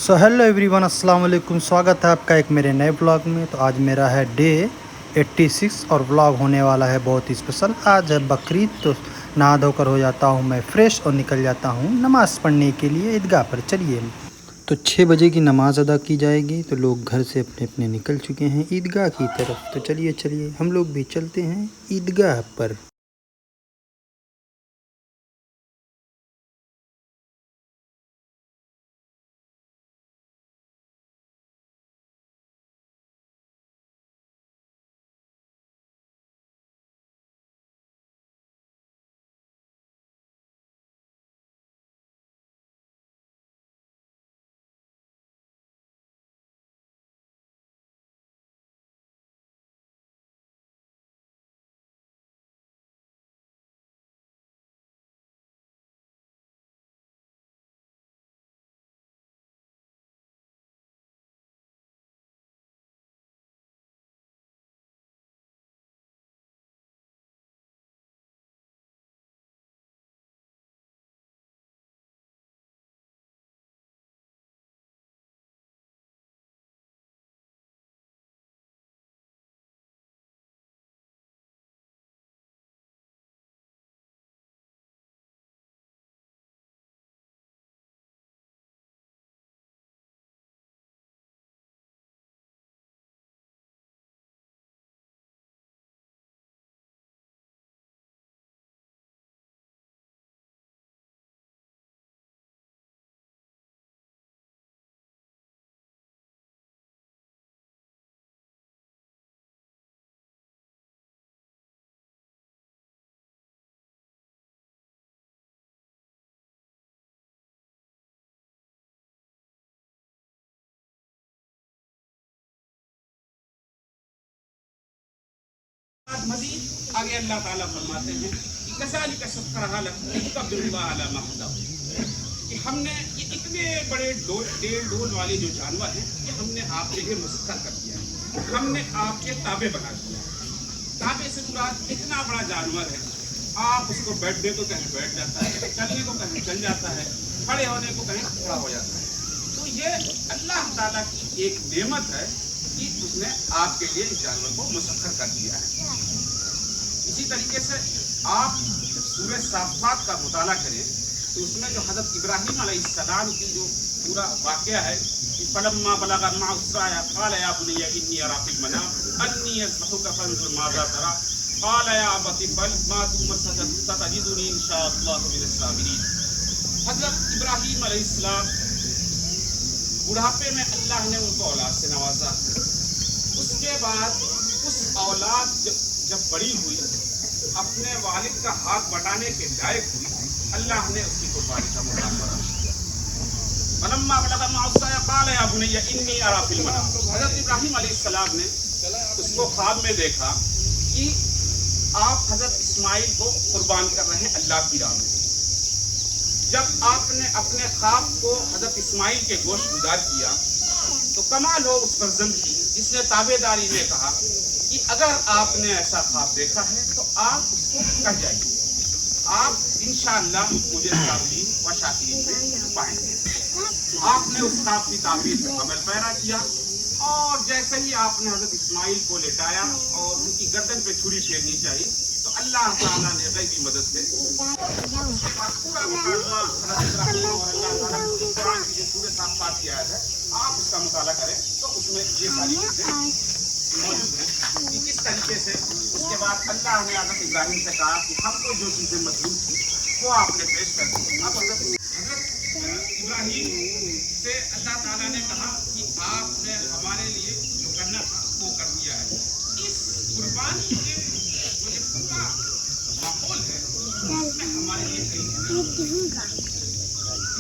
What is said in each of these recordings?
So hello everyone, अस्सलाम वालेकुम। स्वागत है आपका एक मेरे नए ब्लॉग में। तो आज मेरा है डे 86 और ब्लॉग होने वाला है बहुत ही स्पेशल। आज है बकरीद, तो नहा धोकर हो जाता हूँ मैं फ्रेश और निकल जाता हूँ नमाज़ पढ़ने के लिए ईदगाह पर। चलिए, तो 6 बजे की नमाज़ अदा की जाएगी, तो लोग घर से अपने अपने निकल चुके हैं ईदगाह की तरफ। तो चलिए हम लोग भी चलते हैं ईदगाह पर। मजीद आगे अल्लाह ताला फरमाते हैं कि कज़ालिक सख्खरहा अला महदा, कि हमने ये इतने बड़े डेढ़ डोल वाले जो जानवर हैं ये हमने आपके लिए मुसख्खर कर दिया है, हमने आपके ताबे बना दिया है। ताबे से मुराद इतना बड़ा जानवर है, आप उसको बैठने को कहीं बैठ जाता है, चलने को कहीं चल जाता है, खड़े होने को कहीं खड़ा हो जाता है। तो ये अल्लाह ताला की एक नेमत है कि उसने आपके लिए इस जानवर को मुसख्खर कर दिया है। इसी तरीके से आप सूरह साफ़ात का मुताला करें तो उसमें जो हज़रत इब्राहीम अलैहिस्सलाम की जो पूरा वाक़या है कि फलम्मा बलगा मअस-साया क़ाल या बुनय्या इन्नी अरा फ़िल मनाम अन्नी अज़बहुका फ़ंज़ुर माज़ा तरा क़ाल या अबति फ़अल मा तु'मर सतजिदुनी इंशाअल्लाहु मिनस साबिरीन। हज़रत इब्राहीम अलैहिस्सलाम बुढ़ापे में अल्लाह ने उनको औलाद से नवाजा। उसके बाद उस औलाद जब बड़ी हुई, अपने वालिद का हाथ बटाने के लायक हुई, अल्लाह ने उसकी कुर्बानी का मौका करा। फलम्मा बलगा मअस-साया क़ाल या बुनय्या इन्नी अरा फ़िल मनाम। हज़रत इब्राहीम अलैहिस्सलाम ने उसको ख्वाब में देखा कि आप हज़रत इस्माइल को कुर्बान कर रहे हैं अल्लाह की राह में। जब आपने अपने ख्वाब को हज़रत इस्माइल के गोश्त गुजार किया तो कमाल हो उस फर्जंद की जिसने ताबेदारी में कहा कि अगर आपने ऐसा ख्वाब देखा है तो आप उसको कह जाइए, आप इंशाअल्लाह मुझे साबिरीन व शाकिरीन में पाएंगे। आपने उस ख्वाब की ताबीर पे अमल पैरा किया और जैसे ही आपने हज़रत इस्माइल को लेटाया और उनकी गर्दन पे छुरी फेरनी चाहिए तो अल्लाह ताला ने गैबी मदद से पूरा मुकालमा हज़रत इब्राहीम और अल्लाह ताला की कुरान की जो सूरह साफ़ात की आयत है, आप उसका मुताला करें तो उसमें ये सारी चीज़ें मौजूद हैं कि किस तरीके से उसके बाद अल्लाह ने हज़रत इब्राहीम से कहा कि हमको जो चीज़ें मजबूत थी वो आपने पेश कर दी। अब हज़रत इब्राहीम से अल्लाह ताला ने कहा कि आपने हमारे लिए जो करना था वो कर दिया है। इस कुर्बानी के जो ये पूरा माहौल है इसमें हमारे लिए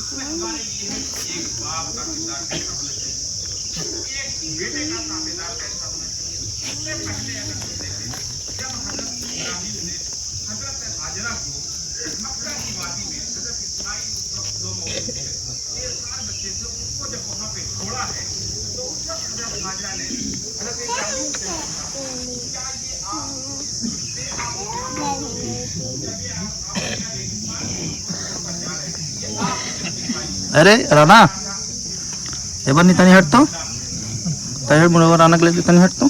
इसमें हमारे लिए एक बाप का किरदार कैसा होना चाहिए, एक बेटे का ताबेदार कैसा होना चाहिए। उससे पहले अगर हम देखें, जब हज़रत इब्राहीम ने हज़रत हाजरा को मक्का की वादी में हज़रत इस्माइल दो मौजूद थे, 4 बच्चे थे, उसको जब वहाँ पे छोड़ा है तो उस वक्त हज़रत हाजरा ने हज़रत इब्राहीम से पूछा क्या ये अरे राना এবার নি তানি হাঁটতো তাই মনে কর রান্না গেলে তানি হাঁটতো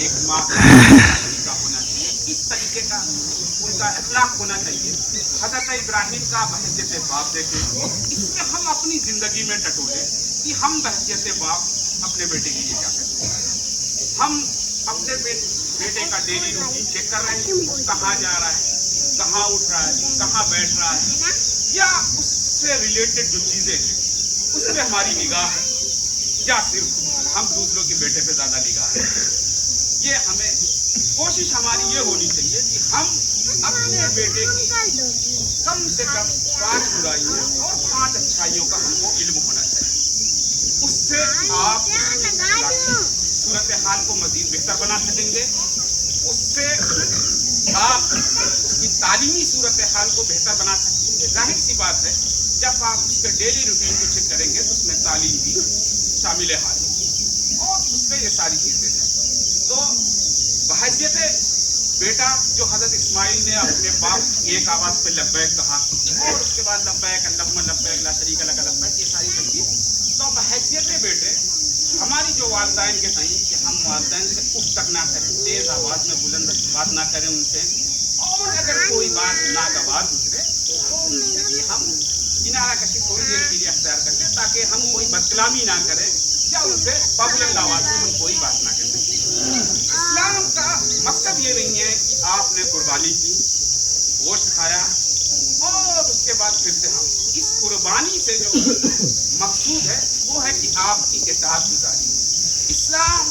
एक माँ का होना चाहिए, इस तरीके का उनका अखलाक होना चाहिए। हजरत इब्राहिम का बहसियत बाप देखे, इसमें हम अपनी जिंदगी में टटोले कि हम बहसियत बाप अपने बेटे के लिए क्या करते हैं। हम अपने बेटे का डेली रूटीन चेक कर रहे हैं, कहाँ जा रहा है, कहाँ उठ रहा है, कहाँ बैठ रहा है, या उससे रिलेटेड जो चीजें हैं उस पर हमारी निगाह है, या सिर्फ हम दूसरों के बेटे पे ज्यादा निगाह है। ये हमें कोशिश हमारी ये होनी चाहिए कि हम अपने बेटे की कम से कम 5 बुराइयों और 5 अच्छाइयों का हमको इल्म होना चाहिए। उससे आप सूरत हाल को मजीद बेहतर बना सकेंगे, उससे आप उसकी तालीमी सूरत हाल को बेहतर बना सकेंगे। जाहिर सी बात है, जब आप उसके डेली रूटीन को चेक करेंगे तो उसमें तालीम भी शामिल हाल और उसमें ये सारी चीज़ें हैं। तो बहैसियत बेटा जो हजरत इस्माइल ने अपने बाप की एक आवाज़ पे लब्बैक कहा और उसके बाद लब्बैक अल्लाहुम्मा लब्बैक ला शरीका लक लब्बैक, ये सारी तकलीफ। तो बहैसियत बेटे हमारी जो वालिदैन के सही कि हम वालिदैन से उफ तक ना करें, तेज़ आवाज़ में बुलंद बात ना करें उनसे, और अगर कोई बात नागवार गुजरे तो उनसे भी हम किनारा कशी थोड़ी देर के लिए अख्तियार कर लें, ताकि हम कोई बदकलामी ना करें या उनसे बुलंद आवाज़ में हम कोई बात ना करें। इस्लाम का मकसद ये नहीं है कि आपने कुर्बानी की, गोश्त खाया और उसके बाद फिर से हम इस कुर्बानी से जो मकसूद है वो है कि आपकी इताअत गुजारी। इस्लाम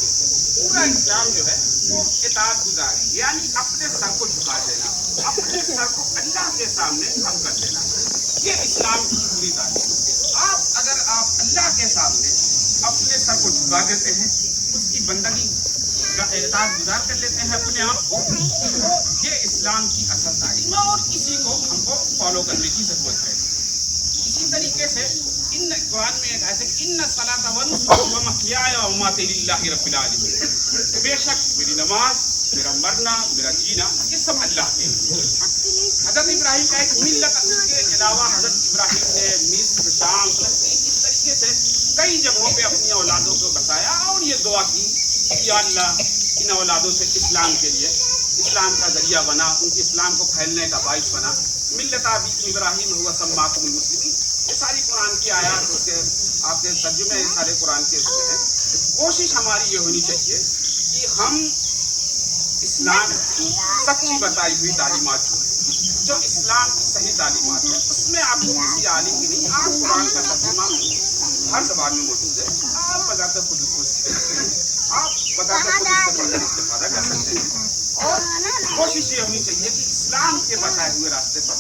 पूरा इस्लाम जो है वो इताअत गुजारी, यानी अपने सर को झुका देना, अपने सर को अल्लाह के सामने खम कर देना, ये इस्लाम की पूरी तालीम। अगर आप अल्लाह के सामने अपने सर को झुका देते हैं, उसकी बंदगी का एहसास गुजार कर लेते हैं अपने आप को, तो ये इस्लाम की असल तालीम है और इसी को हमको फॉलो करने की ज़रूरत है। इसी तरीके से इन कुरान में एक आयत है, इन्ना सलाता व नुस्की व महयाय व ममाती लिल्लाहि रब्बिल आलमीन, बेशक मेरी नमाज, मेरा मरना, मेरा जीना, ये सब अल्लाह के लिए। हजरत इब्राहिम का एक मिल्लत, उसके अलावा हजरत इब्राहिम ने मिस्र, शाम, फलस्तीन, इस तरीके से कई जगहों पे अपनी औलादों को बताया और ये दुआ की कि अल्लाह इन औलादों से इस्लाम के लिए इस्लाम का जरिया बना, उनकी इस्लाम को फैलने का बाइस बना। मिल्लता इब्राहिम हुआ सम्माकुमुल मुस्लिमीन, ये सारी कुरान की आयत, उसके आपके तर्जुमे ये सारे कुरान के इसमें हैं। कोशिश हमारी ये होनी चाहिए कि हम इस्लाम की सच्ची बताई हुई तालीमात जो इस्लाम की सही तालीमात है, उसमें आपको किसी आलिम की नहीं, आप कुरान का तर्जुमा हर ज़बान में मौजूद है, आप बजाते खुद उसको सीख सकते हैं, आप बजाते खुद उससे पढ़कर इस्तेफादा कर सकते हैं। और कोशिश ये होनी चाहिए कि इस्लाम के बताए हुए रास्ते पर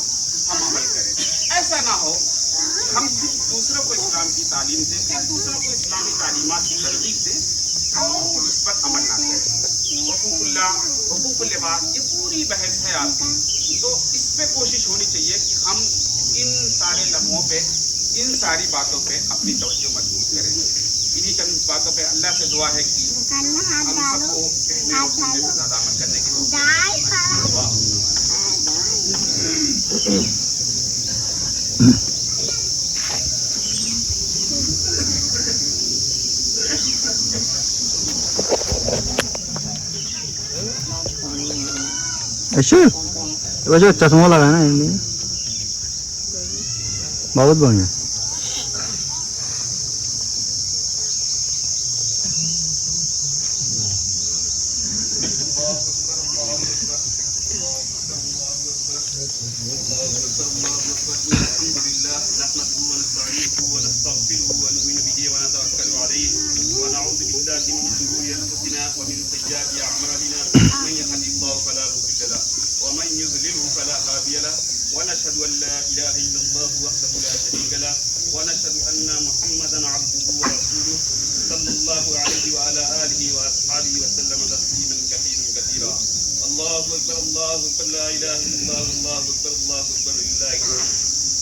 हम अमल करें। ऐसा ना हो कि हम दूसरों को इस्लाम की तालीम दें या दूसरों को इस्लामी तालीमात की तरजीह दें और उस पर अमल ना करें। हुकूकुल लिबास, ये पूरी बहस है आपकी, तो इस पे कोशिश होनी चाहिए कि हम इन सारे लम्हों पे, इन सारी बातों पे अपनी तवज्जो मजबूत करें। इन्हीं चंद बातों पे अल्लाह से दुआ है कि हम सबको कहने और सुनने से ज़्यादा अमल करने की ऐसे वैसे चश्मा लगा ना इनमें बहुत बढ़िया। ونشهد أن لا إله إلا الله وحده لا شريك له ونشهد أن محمدا عبده ورسوله صلى الله عليه وعلى آله وأصحابه وسلم تسليما كثيرا. الله أكبر الله أكبر لا إله إلا الله الله أكبر لله الحمد.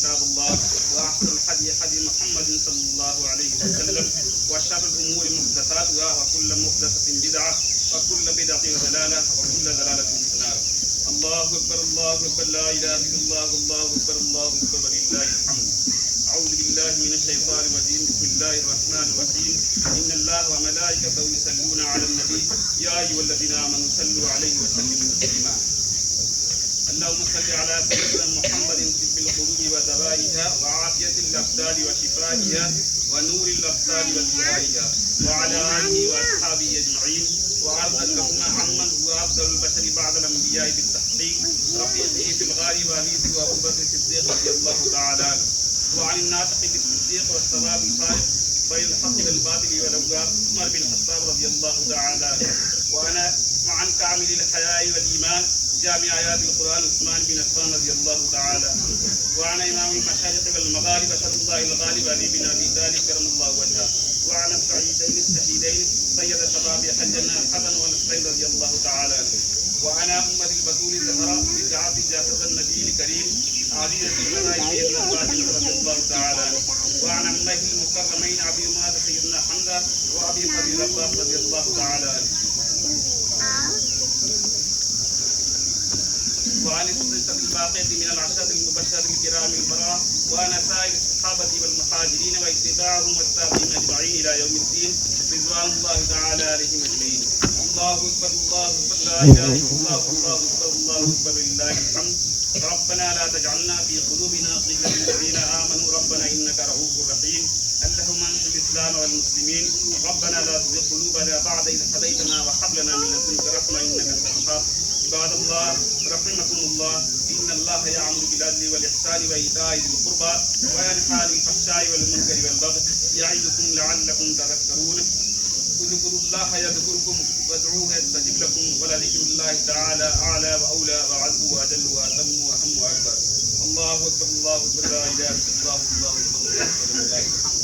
كتاب الله وأحسن الهدي هدي محمد صلى الله عليه وسلم وشر الأمور محدثاتها وكل محدثة بدعة وكل بدعة ضلالة وكل ضلالة في النار. الله أكبر الله أكبر لا إله إلا الله الله أكبر الله أكبر ولله الحمد. أعوذ بالله من الشيطان الرجيم. بسم الله الرحمن الرحيم. إن الله وملائكته يصلون على النبي يا أيها الذين آمنوا صلوا عليه وسلموا تسليما. اللهم صل على سيدنا محمد طب القلوب ودوائها وعافية الأبدان وشفائها ونور الأبصار وضيائها وعلى آله وأصحابه أجمعين وأرض اللهم عمن هو أفضل البشر بعد الأنبياء بالتحقيق رفيقه في الغار وأبيه وأبو بكر الصديق رضي الله تعالى عنه وعن الناطق بالتصديق والصواب الفارق بين الحق والباطل والأوجاب عمر بن الخطاب رضي الله تعالى عنه وعن كامل الحياء والإيمان جامع آيات القرآن عثمان بن عفان رضي الله تعالى عنه وعن إمام المشايخ والمغارب أسد الله الغالب علي بن أبي طالب كرم الله وجهه وعن السعيدين الشهيدين سيد شباب حجنا الحسن والحسين رضي الله تعالى عنه وعن أمة البتول الزهراء بجعات جاسد النبي الكريم عزيزة الملائكة ابن الفاتح رضي الله تعالى عنه وعن أمه المكرمين أبي أمهات سيدنا حمزة وأبي فضيل الله رضي الله تعالى عنه وعن السلسلة الباقية من العشرة المبشرة الكرام البراء وعن سائر الصحابة والمهاجرين واتباعهم والتابعين أجمعين إلى يوم الدين رضوان الله تعالى عليهم أجمعين. الله أكبر الله أكبر لا إله إلا الله الله أكبر الله أكبر لله الحمد. ربنا لا تجعلنا في قلوبنا غلا للذين آمنوا ربنا إنك رؤوف رحيم. اللهم انصر الإسلام والمسلمين. ربنا لا تزغ قلوبنا بعد إذ هديتنا وهب لنا من لدنك رحمة إنك أنت الوهاب. عباد الله رحمكم الله إن الله يأمر بالعدل والإحسان وإيتاء ذي القربى وينهى عن الفحشاء والمنكر والبغي يعظكم لعلكم تذكرون. اذكروا الله يذكركم وادعوه يستجب لكم ولذكر الله تعالى أعلى وأولى وأعز وأجل وأتم وأهم وأكبر. الله أكبر الله أكبر لا إله إلا الله الله أكبر ولله الحمد.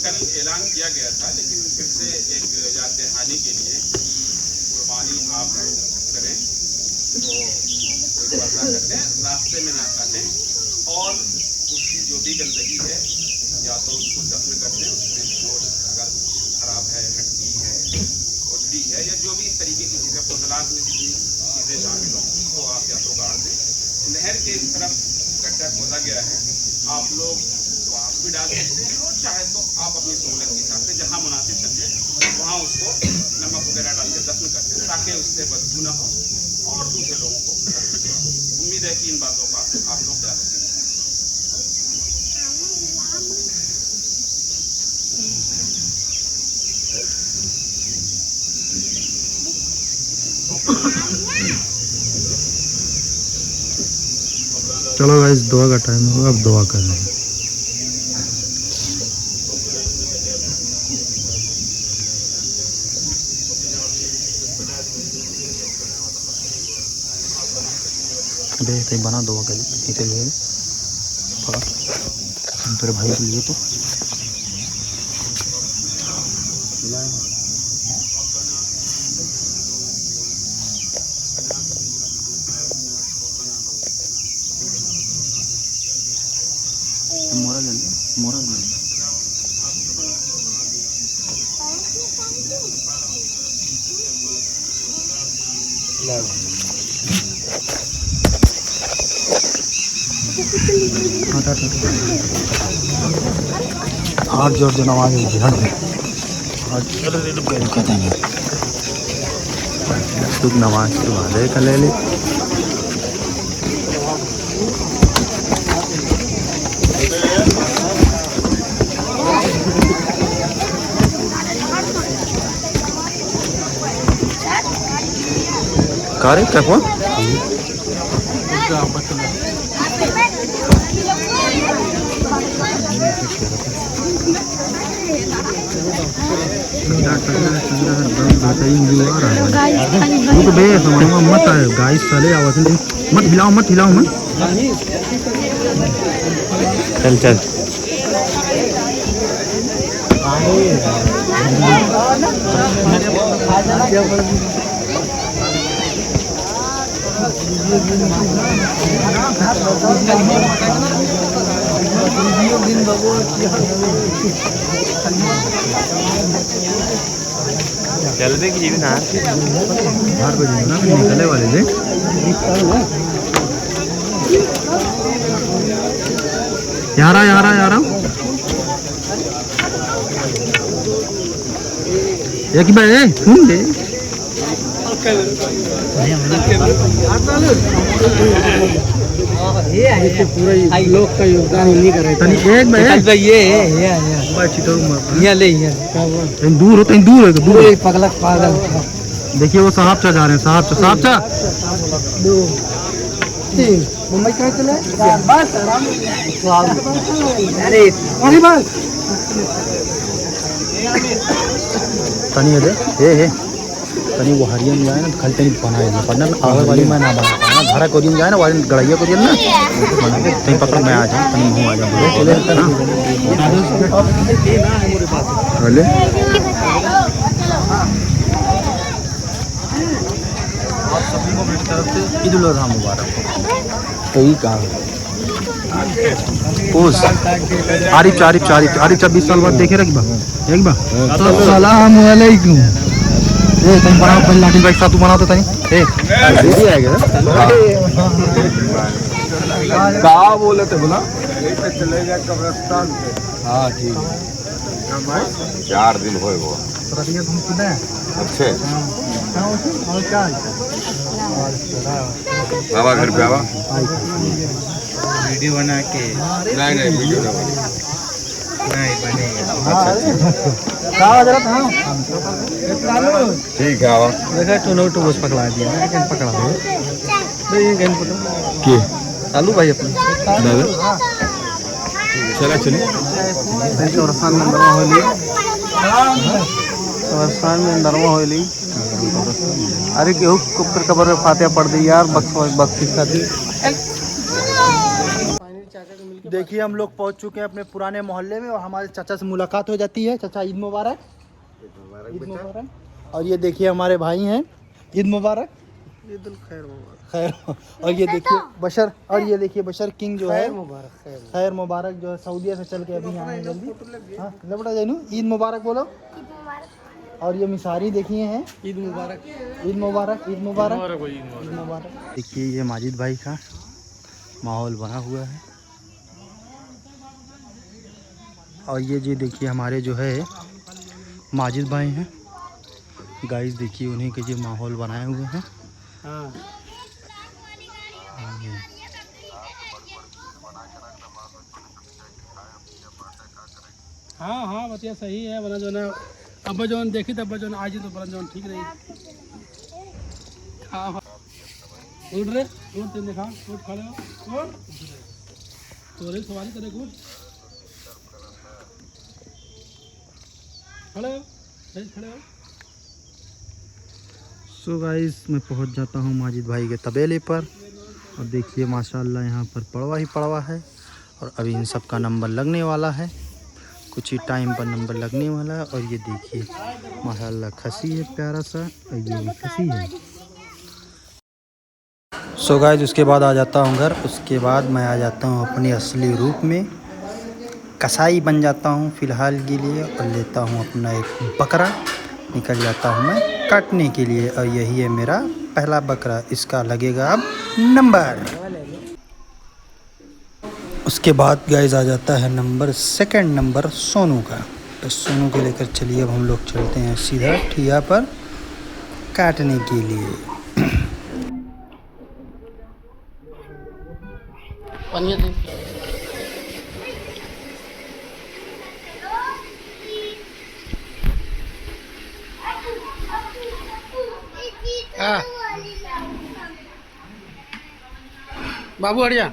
कल ऐलान किया गया था लेकिन फिर से एक याद दहानी के लिए कुर्बानी आप करें तो एक वर्षा करते हैं रास्ते में ना काटें और उसकी जो भी गंदगी है या तो उसको दफन करते हैं उसमें गोश्त अगर खराब है हड्डी है उल्टी है या जो भी इस तरीके की चीज़ें पुतलात में जितनी चीज़ें शामिल हों उसको आप या तो गाड़ दें। नहर के इस तरफ गड्ढा खोदा गया है आप लोग वहाँ भी डाल सकते हैं और चाहे तो आप अपनी सहूलत के हिसाब से जहाँ मुनासिब समझे वहाँ उसको नमक वगैरह डाल के दफन करते हैं ताकि उससे बदबू ना हो और दूसरे लोगों को उम्मीद है कि इन बातों का आप लोग ध्यान रखेंगे। चलो गाइस दुआ का टाइम होगा अब दुआ कर रहे हैं। अबे बना दुआ कर लिए तेरे भाई के लिए तो मोरा हाथ जोड़ देना आवाज कहते हैं तू नमाज के वादे का ले ले कार क्या हुआ मत गाइस साले आवाज मत हिलाओ मत चल चल जल्दी की जीवन हार के 8 बजे ना निकले वाले थे। यार एक बार सुन दे लोग का योगदान नहीं करे तनी एक बार ये दूर हो दूर पगला पागल देखिए वो साहब चा जा रहे हैं साहब चा मुंबई कहाँ चले बस अरे अरे बस तनी दे तनी वो हरियन जाए ना खाली तनी बनाए ना पढ़ना आवे वाली मैं ना बना पाना धारा कोरियन जाए ना वाली गड़ैया कोरियन ना बना के तनी पकड़ मैं आ जाऊँ तनी मुँह आ जाऊँ बोले आप सभी को मेरी तरफ से ईद उल अज़हा मुबारक तो ही कहा पोस आरिफ 20 साल बाद देखे रख एक बार अस्सलाम वालेकुम ए तुम बनाओ पहले लाठी बाइक साथ तू बनाओ तो तनी ए दीदी आ गया कहा बोले थे बोला चले गया कब्रिस्तान पे। हाँ ठीक 4 दिन होए वो रतिया तुम किधर है अच्छे और क्या बाबा घर पे आवा वीडियो बना के नहीं वीडियो नहीं बनेगा ठीक है आवा देखा टोनोटो बस पकड़ा दिया मैं कैन पकड़ा दो ये कैन पकड़ो के चालू भाई अपने दादा चला चलिए कब्रिस्तान में अंदरवा होली कब्रिस्तान में अंदरवा होली अरे केहू कब्र में फातिहा पढ़ दी यार बख्शी खाती। देखिए हम लोग पहुंच चुके हैं अपने पुराने मोहल्ले में और हमारे चाचा से मुलाकात हो जाती है। चाचा ईद मुबारक। ईद मुबारक। और ये देखिए हमारे भाई हैं ईद मुबारक। ईद उल खैर और ये देखिए बशर और ये देखिए बशर किंग जो है खैर मुबारक जो है सऊदीया से चल के अभी आए हैं जल्दी। हाँ लपटा जानू ईद मुबारक बोलो। और ये मिसारी देखिए हैं ईद मुबारक ईद मुबारक ईद मुबारक ईद मुबारक। देखिए ये माजिद भाई का माहौल बना हुआ है और ये जी देखिए हमारे जो है माजिद भाई हैं गाइस देखिए उन्हीं के जो माहौल बनाए हुए हैं। हाँ बतिया सही है बना जो ना अब जो देखी तब जो आज तो बना जो ठीक रही उठ रे उठ तेरे देखा उठ खड़े हो उठ तोरे सवारी करे उठ खड़े हो। सो गाइस मैं पहुंच जाता हूं माजिद भाई के तबेले पर और देखिए माशाल्लाह यहाँ पर पड़वा ही पड़वा है और अभी इन सब का नंबर लगने वाला है। कुछ ही टाइम पर नंबर लगने वाला है और ये देखिए माशाल्लाह खसी है प्यारा सा और ये भी खसी है। सो गाइस उसके बाद आ जाता हूँ घर। उसके बाद मैं आ जाता हूँ अपने असली रूप में कसाई बन जाता हूँ फ़िलहाल के लिए और लेता हूँ अपना एक बकरा निकल जाता हूँ मैं काटने के लिए और यही है मेरा पहला बकरा। इसका लगेगा अब नंबर। उसके बाद गाइस आ जाता है नंबर सेकंड नंबर सोनू का। तो सोनू के लेकर चलिए अब हम लोग चलते हैं सीधा ठिया पर काटने के लिए। बाबू हटिया